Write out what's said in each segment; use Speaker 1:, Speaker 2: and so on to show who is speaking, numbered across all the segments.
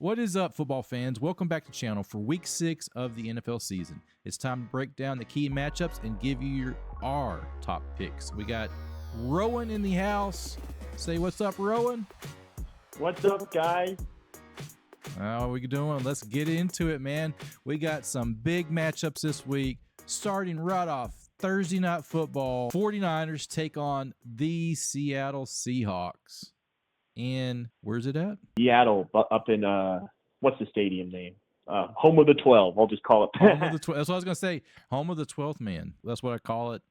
Speaker 1: What is up, football fans? Welcome back to the channel for week 6 of the NFL season. It's time to break down the key matchups and give you our top picks. We got Rowan in the house. Say what's up, Rowan.
Speaker 2: What's up, guys?
Speaker 1: How are we doing? Let's get into it, man. We got some big matchups this week. Starting right off, Thursday Night Football. 49ers take on the Seattle Seahawks. And where's it at?
Speaker 2: Seattle, up in, what's the stadium name? Home of the 12. I'll just call it.
Speaker 1: Home of the 12. That's what I was going to say. Home of the 12th man. That's what I call it.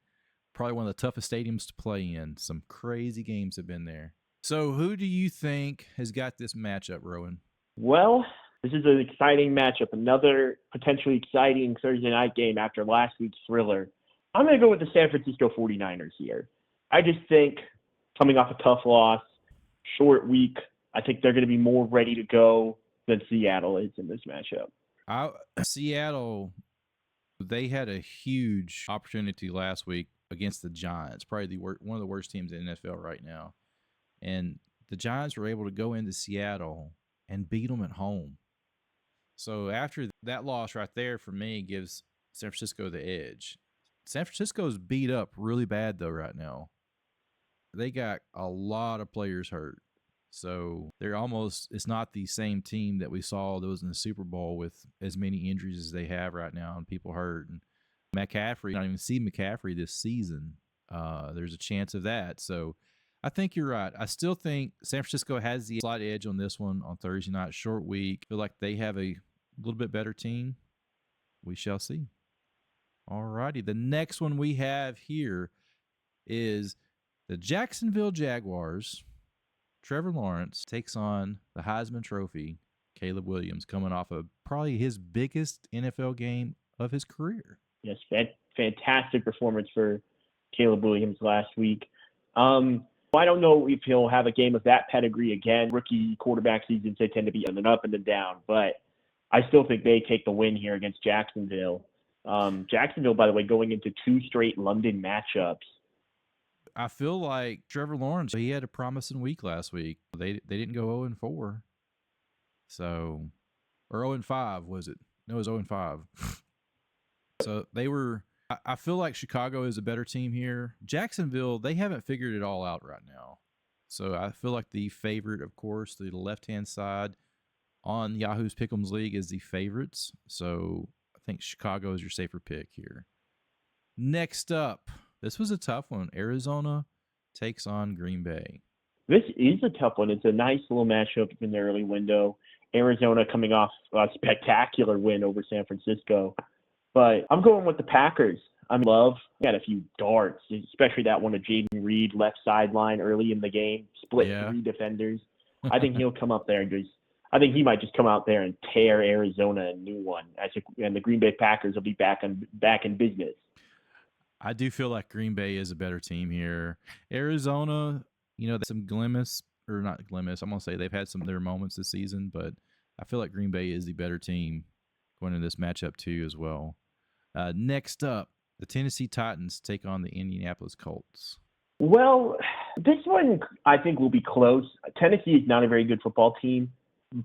Speaker 1: Probably one of the toughest stadiums to play in. Some crazy games have been there. So who do you think has got this matchup, Rowan?
Speaker 2: Well, this is an exciting matchup. Another potentially exciting Thursday night game after last week's thriller. I'm going to go with the San Francisco 49ers here. I just think coming off a tough loss, short week, I think they're going to be more ready to go than Seattle is in this matchup.
Speaker 1: Seattle, they had a huge opportunity last week against the Giants, probably one of the worst teams in the NFL right now. And the Giants were able to go into Seattle and beat them at home. So after that loss right there, for me, gives San Francisco the edge. San Francisco's beat up really bad, though, right now. They got a lot of players hurt. So it's not the same team that we saw that was in the Super Bowl with as many injuries as they have right now and people hurt. And McCaffrey, I don't even see McCaffrey this season. There's a chance of that. So I think you're right. I still think San Francisco has the slight edge on this one on Thursday night, short week. I feel like they have a little bit better team. We shall see. All righty. The next one we have here is the Jacksonville Jaguars. Trevor Lawrence takes on the Heisman Trophy, Caleb Williams, coming off of probably his biggest NFL game of his career.
Speaker 2: Yes, fantastic performance for Caleb Williams last week. I don't know if he'll have a game of that pedigree again. Rookie quarterback seasons, they tend to be up and then down, but I still think they take the win here against Jacksonville. Jacksonville, by the way, going into 2 straight London matchups.
Speaker 1: I feel like Trevor Lawrence, he had a promising week last week. They didn't go 0-4. So, or 0-5, was it? No, it was 0-5. So they were, I feel like Chicago is a better team here. Jacksonville, they haven't figured it all out right now. So I feel like the favorite, of course, the left-hand side on Yahoo's Pick'ems League is the favorites. So I think Chicago is your safer pick here. Next up, this was a tough one. Arizona takes on Green Bay.
Speaker 2: This is a tough one. It's a nice little matchup in the early window. Arizona coming off a spectacular win over San Francisco. But I'm going with the Packers. Got a few darts, especially that one of Jaden Reed, left sideline early in the game, split 3 defenders. I think he'll come up there I think he might just come out there and tear Arizona a new one. And the Green Bay Packers will be back in business.
Speaker 1: I do feel like Green Bay is a better team here. Arizona, some I'm going to say they've had some of their moments this season, but I feel like Green Bay is the better team going into this matchup too as well. Next up, the Tennessee Titans take on the Indianapolis Colts.
Speaker 2: Well, this one I think will be close. Tennessee is not a very good football team,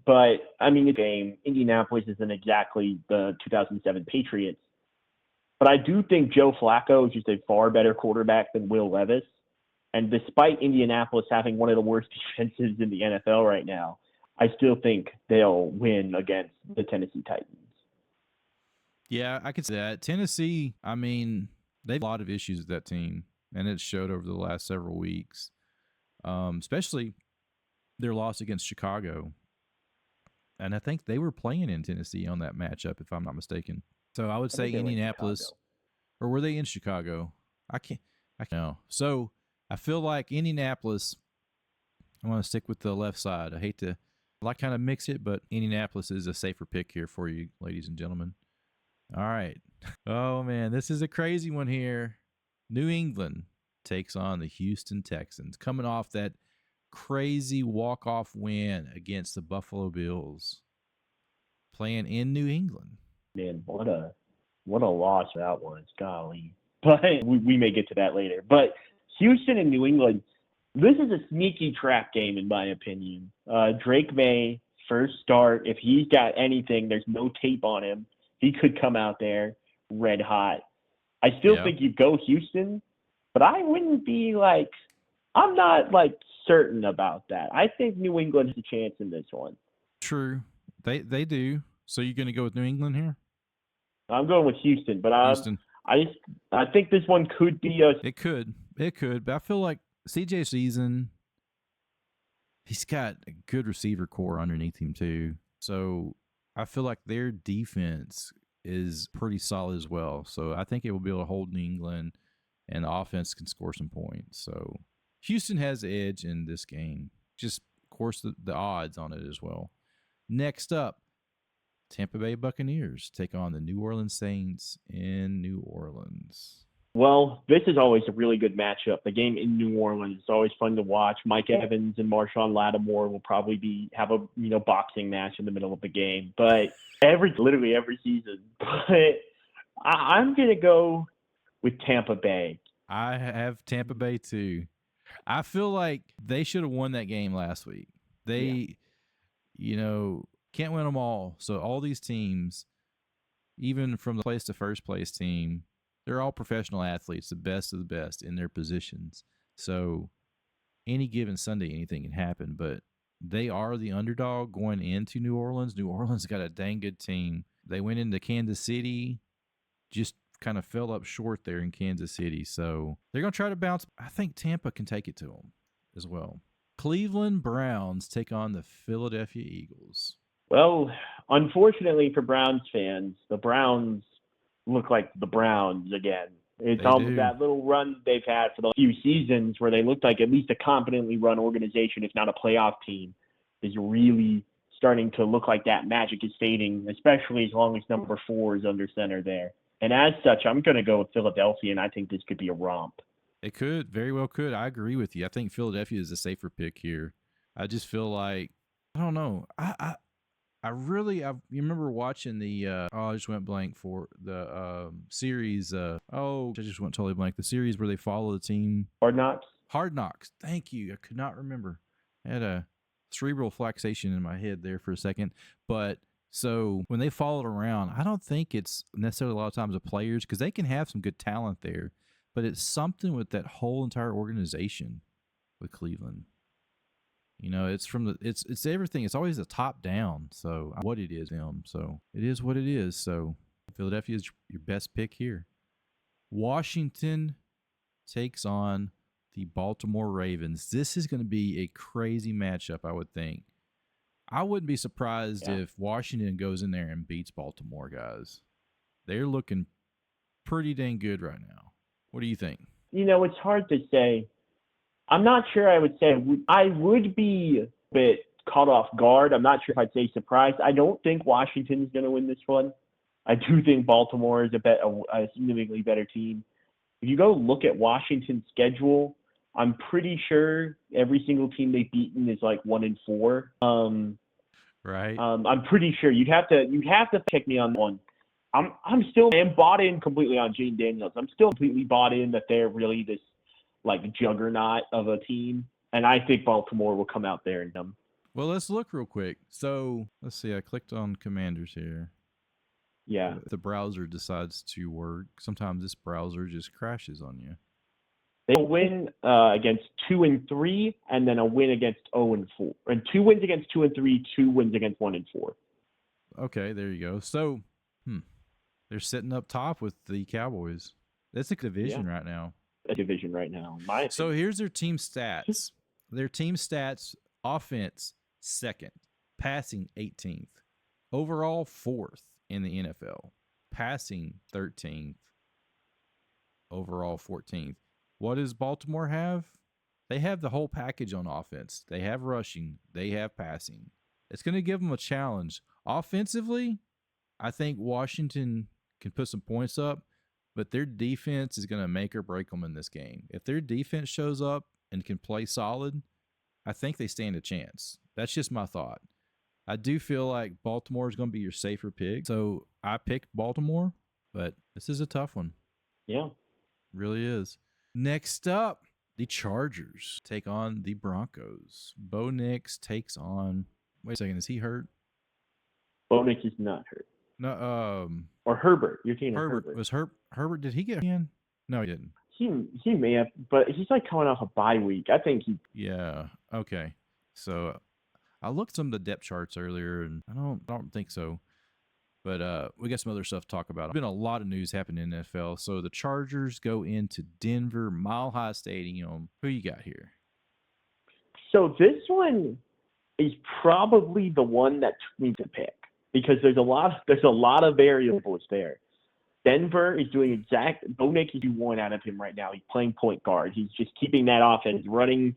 Speaker 2: but the game, Indianapolis isn't exactly the 2007 Patriots. But I do think Joe Flacco is just a far better quarterback than Will Levis. And despite Indianapolis having one of the worst defenses in the NFL right now, I still think they'll win against the Tennessee Titans.
Speaker 1: Yeah, I could say that. Tennessee, they've a lot of issues with that team, and it showed over the last several weeks, especially their loss against Chicago. And I think they were playing in Tennessee on that matchup, if I'm not mistaken. So I would say Indianapolis, or were they in Chicago? I can't know. So I feel like Indianapolis, I want to stick with the left side. I like kind of mix it, but Indianapolis is a safer pick here for you, ladies and gentlemen. All right. Oh, man, this is a crazy one here. New England takes on the Houston Texans, coming off that crazy walk-off win against the Buffalo Bills, playing in New England.
Speaker 2: Man, what a loss that was, golly. But we may get to that later. But Houston and New England, this is a sneaky trap game in my opinion. Drake May first start. If he's got anything, there's no tape on him. He could come out there red hot. I still think you go Houston, but I wouldn't be like, I'm not like certain about that. I think New England has a chance in this one.
Speaker 1: True. They do. So you're going to go with New England here?
Speaker 2: I'm going with Houston, but
Speaker 1: Houston.
Speaker 2: I think this one could be a.
Speaker 1: It could, but I feel like CJ season. He's got a good receiver core underneath him too, so I feel like their defense is pretty solid as well. So I think it will be able to hold New England, and the offense can score some points. So Houston has the edge in this game. Just of course the odds on it as well. Next up, Tampa Bay Buccaneers take on the New Orleans Saints in New Orleans.
Speaker 2: Well, this is always a really good matchup. The game in New Orleans is always fun to watch. Mike Evans and Marshawn Lattimore will probably have a boxing match in the middle of the game, but literally every season. But I'm gonna go with Tampa Bay.
Speaker 1: I have Tampa Bay too. I feel like they should have won that game last week. They, can't win them all. So all these teams, even from the place to first place team, they're all professional athletes, the best of the best in their positions. So any given Sunday, anything can happen. But they are the underdog going into New Orleans. New Orleans got a dang good team. They went into Kansas City, just kind of fell up short there in Kansas City. So they're going to try to bounce. I think Tampa can take it to them as well. Cleveland Browns take on the Philadelphia Eagles.
Speaker 2: Well, unfortunately for Browns fans, the Browns look like the Browns again. It's almost that little run they've had for the few seasons where they looked like at least a competently run organization, if not a playoff team, is really starting to look like that magic is fading, especially as long as number 4 is under center there. And as such, I'm going to go with Philadelphia, and I think this could be a romp.
Speaker 1: It could, very well could. I agree with you. I think Philadelphia is a safer pick here. I just feel like, I don't know. You remember watching the, I just went blank for the series. I just went totally blank. The series where they follow the team.
Speaker 2: Hard Knocks?
Speaker 1: Hard Knocks. Thank you. I could not remember. I had a cerebral flaxation in my head there for a second. But so when they followed around, I don't think it's necessarily a lot of times the players, because they can have some good talent there, but it's something with that whole entire organization with Cleveland. It's everything. It's always the top down. So what it is them. So it is what it is. So Philadelphia is your best pick here. Washington takes on the Baltimore Ravens. This is going to be a crazy matchup, I would think. I wouldn't be surprised if Washington goes in there and beats Baltimore, guys. They're looking pretty dang good right now. What do you think?
Speaker 2: It's hard to say. I'm not sure I would say I would be a bit caught off guard. I'm not sure if I'd say surprised. I don't think Washington is going to win this one. I do think Baltimore is a significantly better team. If you go look at Washington's schedule, I'm pretty sure every single team they've beaten is like 1-4.
Speaker 1: Right.
Speaker 2: I'm pretty sure you'd have to check me on one. I'm bought in completely on Jane Daniels. I'm still completely bought in that they're really this like juggernaut of a team, and I think Baltimore will come out there and them.
Speaker 1: Well, let's look real quick. So let's see. I clicked on Commanders here.
Speaker 2: Yeah.
Speaker 1: The browser decides to work. Sometimes this browser just crashes on you.
Speaker 2: They win against 2 and 3, and then a win against 0 and 4, and 2 wins against 2 and 3, 2 wins against 1 and 4.
Speaker 1: Okay, there you go. So, they're sitting up top with the Cowboys. That's a division right now.
Speaker 2: A division right now.
Speaker 1: So here's their team stats. Their team stats: offense 2nd, passing 18th, overall 4th in the NFL, passing 13th, overall 14th. What does Baltimore have? They have the whole package on offense. They have rushing. They have passing. It's going to give them a challenge. Offensively, I think Washington can put some points up, but their defense is going to make or break them in this game. If their defense shows up and can play solid, I think they stand a chance. That's just my thought. I do feel like Baltimore is going to be your safer pick. So I picked Baltimore, but this is a tough one.
Speaker 2: Yeah.
Speaker 1: Really is. Next up, the Chargers take on the Broncos. Bo Nix takes on Wait a second, is he hurt?
Speaker 2: Bo Nix is not hurt.
Speaker 1: No,
Speaker 2: Or Herbert. You're thinking of
Speaker 1: Herbert
Speaker 2: Herbert.
Speaker 1: was Herbert. Did he get in? No, he didn't.
Speaker 2: He may have, but he's like coming off a bye week. I think he.
Speaker 1: Yeah. Okay. So I looked at some of the depth charts earlier, and I don't think so. But we got some other stuff to talk about. There's been a lot of news happening in the NFL. So the Chargers go into Denver, Mile High Stadium. Who you got here?
Speaker 2: So this one is probably the one that took me to pick because there's a lot of variables there. Denver is doing Bo Nix is one out of him right now. He's playing point guard. He's just keeping that offense running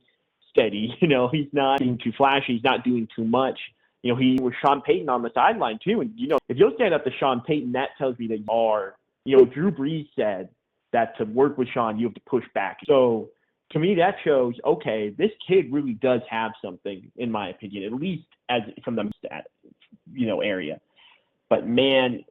Speaker 2: steady. He's not being too flashy. He's not doing too much. He was Sean Payton on the sideline too. And, if you'll stand up to Sean Payton, that tells me that you are, Drew Brees said that to work with Sean, you have to push back. So to me, that shows, okay, this kid really does have something, in my opinion, at least as from the area. But man,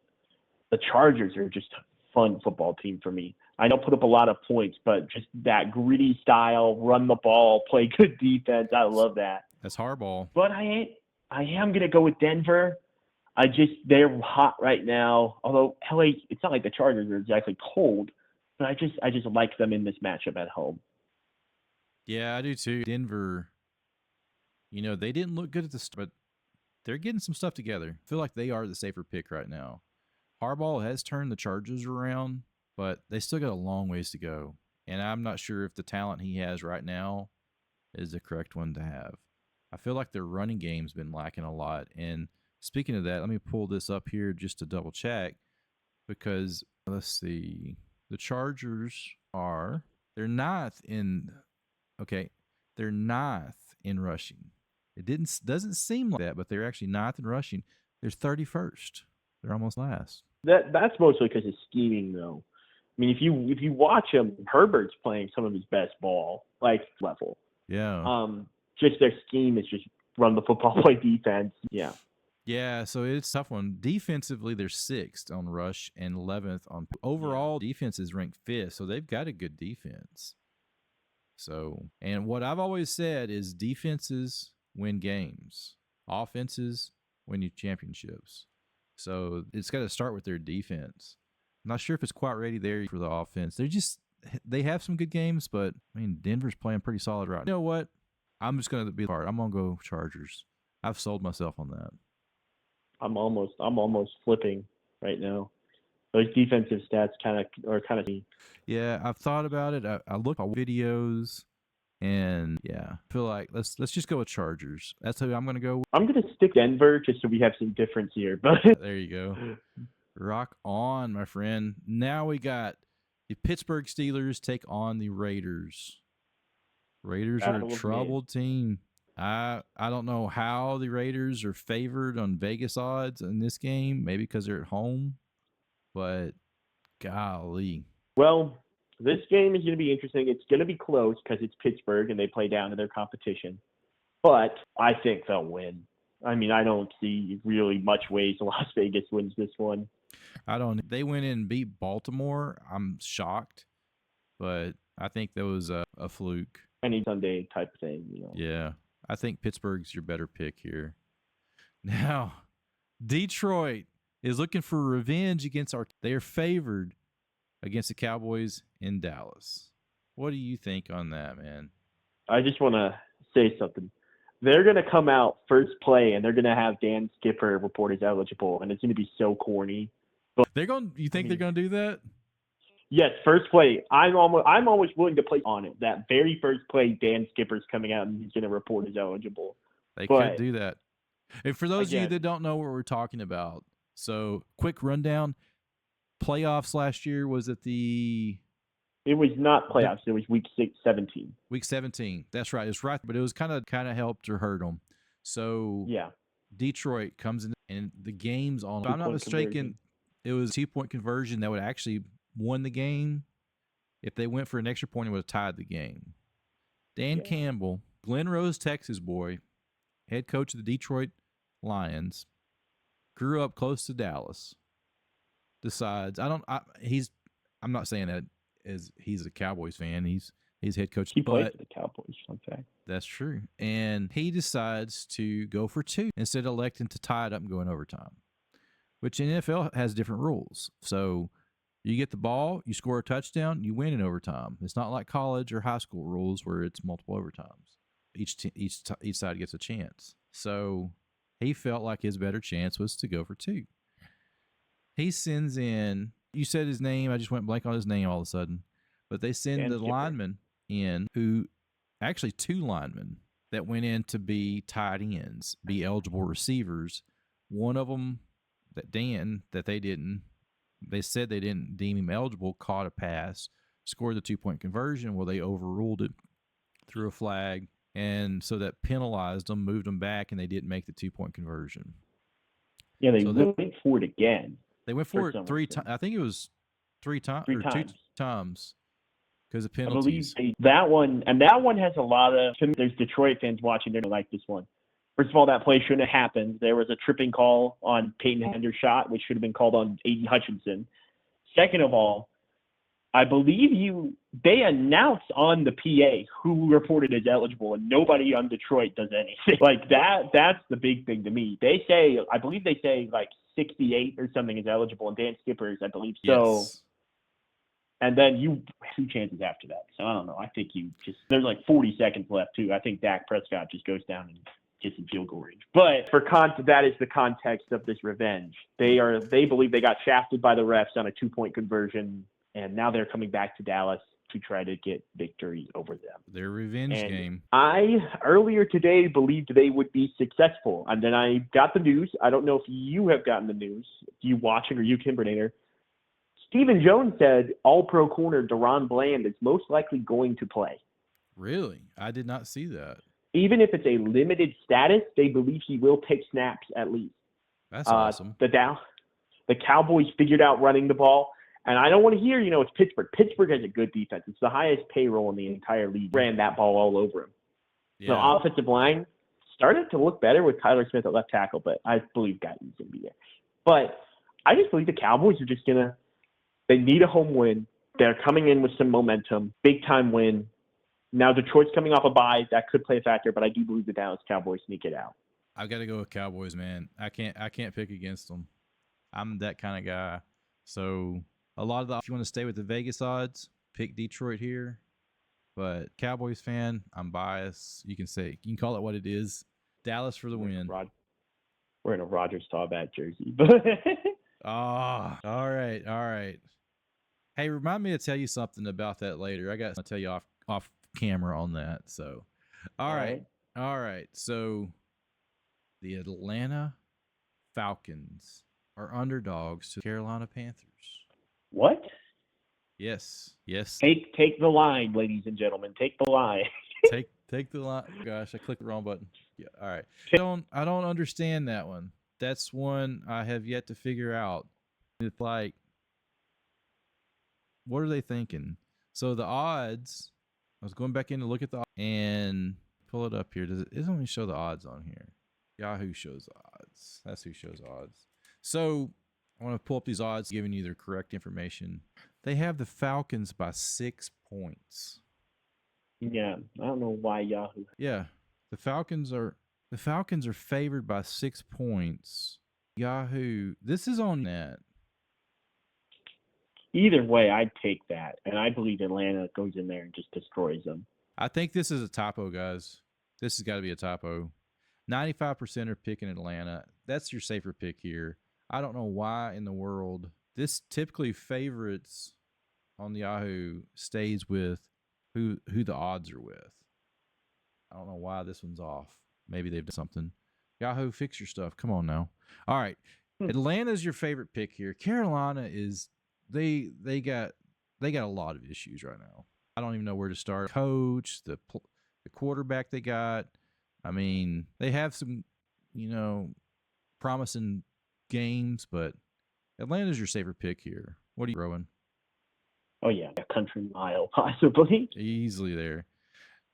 Speaker 2: the Chargers are just a fun football team for me. I know put up a lot of points, but just that gritty style, run the ball, play good defense. I love that.
Speaker 1: That's hardball.
Speaker 2: But I am going to go with Denver. They're hot right now. Although LA, it's not like the Chargers are exactly cold, but I just like them in this matchup at home.
Speaker 1: Yeah, I do too. Denver, they didn't look good at the start, but they're getting some stuff together. I feel like they are the safer pick right now. Harbaugh has turned the Chargers around, but they still got a long ways to go. And I'm not sure if the talent he has right now is the correct one to have. I feel like their running game's been lacking a lot. And speaking of that, let me pull this up here just to double check because let's see. The Chargers they're ninth in rushing. It doesn't seem like that, but they're actually ninth in rushing. They're 31st. They're almost last.
Speaker 2: That's mostly because of scheming, though. I mean, if you watch him, Herbert's playing some of his best ball, like level.
Speaker 1: Yeah.
Speaker 2: Just their scheme is just run the football, play defense. Yeah.
Speaker 1: Yeah, so it's a tough one. Defensively, they're 6th on rush and 11th on overall. Defense is ranked 5th, so they've got a good defense. So, and what I've always said is defenses win games, offenses win you championships. So it's got to start with their defense. I'm not sure if it's quite ready there for the offense. They have some good games, but I mean, Denver's playing pretty solid right now. You know what? I'm just going to be hard. I'm going to go Chargers. I've sold myself on that.
Speaker 2: I'm almost flipping right now. Those defensive stats kind of.
Speaker 1: Yeah, I've thought about it. I looked at videos, and yeah, I feel like let's just go with Chargers. That's who I'm going to go with.
Speaker 2: I'm going to stick Denver just so we have some difference here. But
Speaker 1: there you go. Rock on, my friend. Now we got the Pittsburgh Steelers take on the Raiders. Raiders are a troubled team. I don't know how the Raiders are favored on Vegas odds in this game. Maybe because they're at home, but golly.
Speaker 2: Well, this game is going to be interesting. It's going to be close because it's Pittsburgh and they play down to their competition. But I think they'll win. I mean, I don't see really much ways Las Vegas wins this one.
Speaker 1: They went in and beat Baltimore. I'm shocked, but I think that was a fluke.
Speaker 2: Any Sunday type thing,
Speaker 1: Yeah. I think Pittsburgh's your better pick here. Now, Detroit is looking for revenge against they are favored against the Cowboys in Dallas. What do you think on that, man?
Speaker 2: I just want to say something. They're going to come out first play, and they're going to have Dan Skipper report as eligible, and it's going to be so corny. But
Speaker 1: you think they're going to do that?
Speaker 2: Yes, first play. I'm almost willing to play on it. That very first play, Dan Skipper's coming out and he's going to report as eligible.
Speaker 1: They could do that. And for those of you that don't know what we're talking about, so quick rundown. Playoffs last year, was it the...
Speaker 2: It was not playoffs. It was week 17.
Speaker 1: Week 17. That's right. It's right, but it was kind of helped or hurt them. So
Speaker 2: yeah,
Speaker 1: Detroit comes in and the game's on. If I'm not mistaken, it was a 2-point conversion that would actually won the game. If they went for an extra point, it would have tied the game. Dan Campbell, Glen Rose, Texas boy, head coach of the Detroit Lions, grew up close to Dallas. Decides I'm not saying that as he's a Cowboys fan. He's head coach.
Speaker 2: He played for the Cowboys. Fun fact.
Speaker 1: That's true. And he decides to go for 2 instead of electing to tie it up and go in overtime, which in NFL has different rules. So you get the ball, you score a touchdown, you win in overtime. It's not like college or high school rules where it's multiple overtimes. Each side gets a chance. So he felt like his better chance was to go for 2. He sends in, you said his name, I just went blank on his name all of a sudden, but they send the lineman in who, actually 2 linemen that went in to be tight ends, be eligible receivers. One of them, they said they didn't deem him eligible, caught a pass, scored the 2-point conversion. Well, they overruled it, threw a flag, and so that penalized them, moved them back, and they didn't make the 2-point conversion.
Speaker 2: Yeah, they went for it again.
Speaker 1: They went for it 3 times. I think it was 3 times or 2 times because of penalties.
Speaker 2: I believe that one has a lot of. There's Detroit fans watching. They're gonna like this one. First of all, that play shouldn't have happened. There was a tripping call on Peyton Hender's shot, which should have been called on Aiden Hutchinson. Second of all, I believe they announced on the PA who reported as eligible, and nobody on Detroit does anything. Like that's the big thing to me. I believe they say like 68 or something is eligible, and Dan Skipper's, I believe so.
Speaker 1: Yes.
Speaker 2: And then you 2 chances after that. So I don't know. I think there's like 40 seconds left too. I think Dak Prescott just goes down and gets in field goal range. But that is the context of this revenge. They believe they got shafted by the refs on a 2-point conversion, and now they're coming back to Dallas to try to get victory over them.
Speaker 1: Their revenge game.
Speaker 2: I earlier today believed they would be successful, and then I got the news. I don't know if you have gotten the news, you watching or you Kimbernator. Stephen Jones said All-Pro corner Deron Bland is most likely going to play.
Speaker 1: Really? I did not see that.
Speaker 2: Even if it's a limited status, they believe he will take snaps at least.
Speaker 1: That's awesome.
Speaker 2: The Cowboys figured out running the ball. And I don't want to hear, it's Pittsburgh. Pittsburgh has a good defense. It's the highest payroll in the entire league. Ran that ball all over him. Yeah. The offensive line started to look better with Tyler Smith at left tackle, but I believe Guyton's going to be there. But I just believe the Cowboys are just they need a home win. They're coming in with some momentum, big-time win. Now Detroit's coming off a bye. That could play a factor, but I do believe the Dallas Cowboys sneak it out.
Speaker 1: I've got to go with Cowboys, man. I can't pick against them. I'm that kind of guy. So if you want to stay with the Vegas odds, pick Detroit here. But Cowboys fan, I'm biased. You can call it what it is. Dallas for the win.
Speaker 2: We're in a Roger Staubach jersey.
Speaker 1: All right. Hey, remind me to tell you something about that later. I got to tell you off camera on that. So, all right. So, the Atlanta Falcons are underdogs to the Carolina Panthers.
Speaker 2: What?
Speaker 1: Yes.
Speaker 2: Take the line, ladies and gentlemen. Take the line.
Speaker 1: take the line. Gosh, I clicked the wrong button. Yeah. All right. I don't understand that one. That's one I have yet to figure out. It's like, what are they thinking? So the odds, I was going back in to look at the odds and pull it up here. It doesn't even show the odds on here. Yahoo shows odds. That's who shows odds. So I want to pull up these odds, giving you their correct information. They have the Falcons by 6 points.
Speaker 2: Yeah, I don't know why Yahoo.
Speaker 1: Yeah, the Falcons are favored by 6 points. Yahoo, this is on that.
Speaker 2: Either way, I'd take that, and I believe Atlanta goes in there and just destroys them.
Speaker 1: I think this is a typo, guys. This has got to be a typo. 95% are picking Atlanta. That's your safer pick here. I don't know why in the world this typically favorites on Yahoo stays with who the odds are with. I don't know why this one's off. Maybe they've done something. Yahoo, fix your stuff. Come on now. All right. Atlanta's your favorite pick here. Carolina is they got a lot of issues right now. I don't even know where to start. Coach, the quarterback they got. I mean, they have some, promising games, but Atlanta's your safer pick here. What are you throwing?
Speaker 2: Oh, yeah, a country mile, possibly.
Speaker 1: Easily there.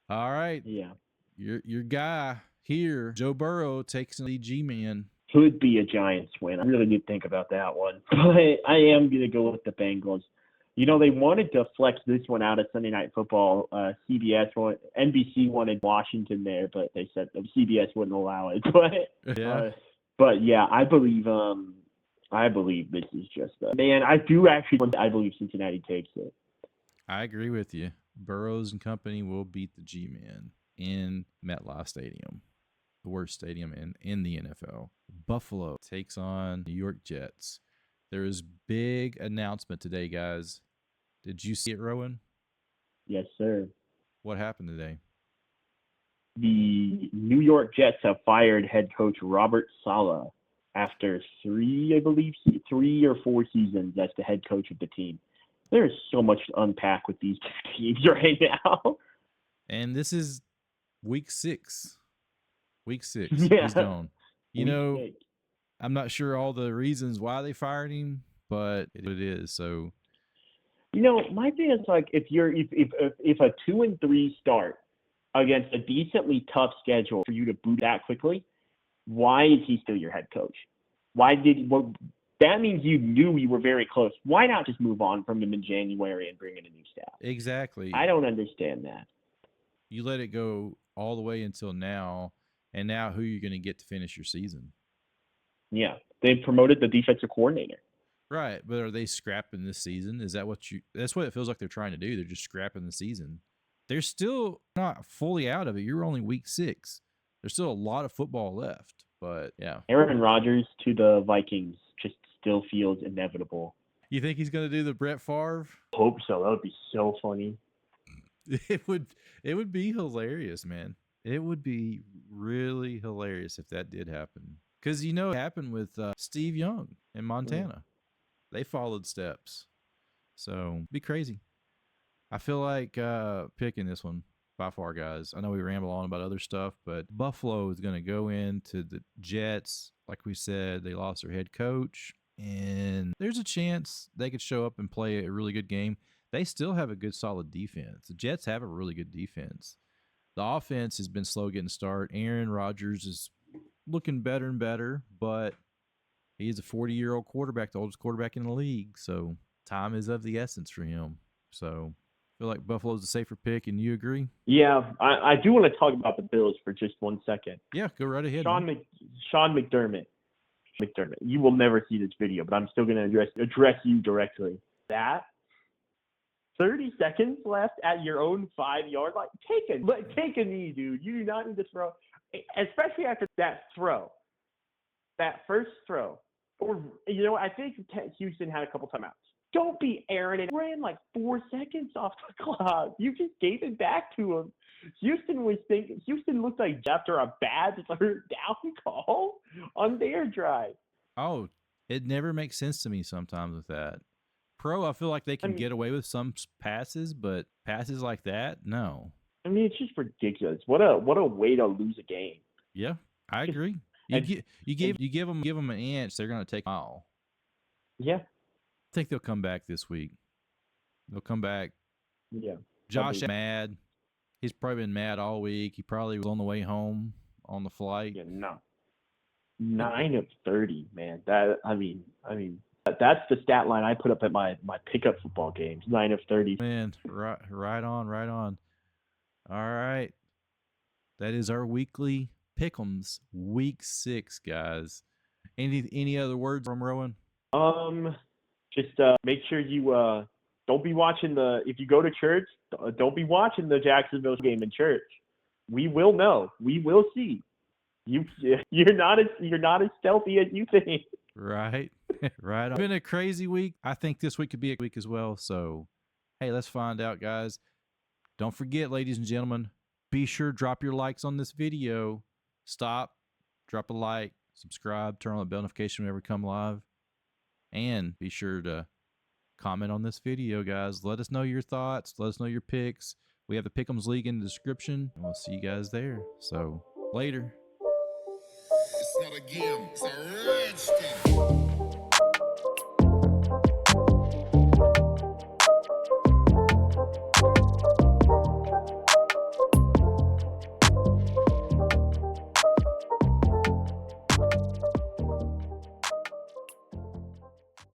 Speaker 1: All right.
Speaker 2: Yeah.
Speaker 1: Your guy here, Joe Burrow, takes the G-Man.
Speaker 2: Could be a Giants win. I really did think about that one. But I am going to go with the Bengals. They wanted to flex this one out of Sunday Night Football. NBC wanted Washington there, but they said CBS wouldn't allow it. But yeah, I believe this is just man. I believe Cincinnati takes it.
Speaker 1: I agree with you. Burrows and company will beat the G-Men in MetLife Stadium, the worst stadium in the NFL. Buffalo takes on New York Jets. There is big announcement today, guys. Did you see it, Rowan?
Speaker 2: Yes, sir.
Speaker 1: What happened today?
Speaker 2: The New York Jets have fired head coach Robert Saleh after 3 or 4 seasons as the head coach of the team. There's so much to unpack with these teams right now.
Speaker 1: And this is week 6. Week 6.
Speaker 2: Yeah.
Speaker 1: He's gone. I'm not sure all the reasons why they fired him, but it is. So,
Speaker 2: my thing is like if a 2-3 start against a decently tough schedule for you to boot that quickly, why is he still your head coach? That means you knew we were very close. Why not just move on from him in January and bring in a new staff?
Speaker 1: Exactly.
Speaker 2: I don't understand that.
Speaker 1: You let it go all the way until now, and now who are you going to get to finish your season?
Speaker 2: Yeah, they promoted the defensive coordinator.
Speaker 1: Right, but are they scrapping this season? Is that that's what it feels like they're trying to do. They're just scrapping the season. They're still not fully out of it. You're only week 6. There's still a lot of football left, but yeah.
Speaker 2: Aaron Rodgers to the Vikings just still feels inevitable.
Speaker 1: You think he's going to do the Brett Favre?
Speaker 2: Hope so. That would be so funny.
Speaker 1: It would be hilarious, man. It would be really hilarious if that did happen. Because it happened with Steve Young in Montana. They followed steps. So, it'd be crazy. I feel like picking this one by far, guys. I know we ramble on about other stuff, but Buffalo is going to go into the Jets. Like we said, they lost their head coach. And there's a chance they could show up and play a really good game. They still have a good, solid defense. The Jets have a really good defense. The offense has been slow getting started. Aaron Rodgers is looking better and better, but he's a 40-year-old quarterback, the oldest quarterback in the league. So time is of the essence for him. So I feel like Buffalo's a safer pick, and you agree?
Speaker 2: Yeah, I do want to talk about the Bills for just 1 second.
Speaker 1: Yeah, go right ahead.
Speaker 2: Sean McDermott. You will never see this video, but I'm still going to address you directly. That 30 seconds left at your own 5-yard line. Take a knee, dude. You do not need to throw, especially after that throw, that first throw. Or I think Houston had a couple timeouts. Don't be Aaron and ran like 4 seconds off the clock. You just gave it back to him. Houston looked like after a bad third down call on their drive.
Speaker 1: Oh, it never makes sense to me sometimes with that. I feel like they can get away with some passes, but passes like that, no.
Speaker 2: I mean, it's just ridiculous. What a way to lose a game.
Speaker 1: Yeah, I agree. You give them an inch, they're going to take a mile.
Speaker 2: Yeah.
Speaker 1: I think they'll come back this week. They'll come back.
Speaker 2: Yeah.
Speaker 1: Josh mad. He's probably been mad all week. He probably was on the way home on the flight.
Speaker 2: Yeah, no. 9 of 30, man. That's the stat line I put up at my pickup football games. 9 of 30.
Speaker 1: Man, right on. All right. That is our weekly pick'ems, week 6, guys. Any other words from Rowan?
Speaker 2: Just make sure you don't be watching if you go to church, don't be watching the Jacksonville game in church. We will know. We will see. You're not as stealthy as you think.
Speaker 1: Right. Right. It's been a crazy week. I think this week could be a week as well. So, hey, let's find out, guys. Don't forget, ladies and gentlemen, be sure to drop your likes on this video. Stop, drop a like, subscribe, turn on the bell notification whenever we come live. And be sure to comment on this video, guys. Let us know your thoughts. Let us know your picks. We have the Pick'ems League in the description. And we'll see you guys there. So, later.
Speaker 3: It's not a game. It's a rich thing.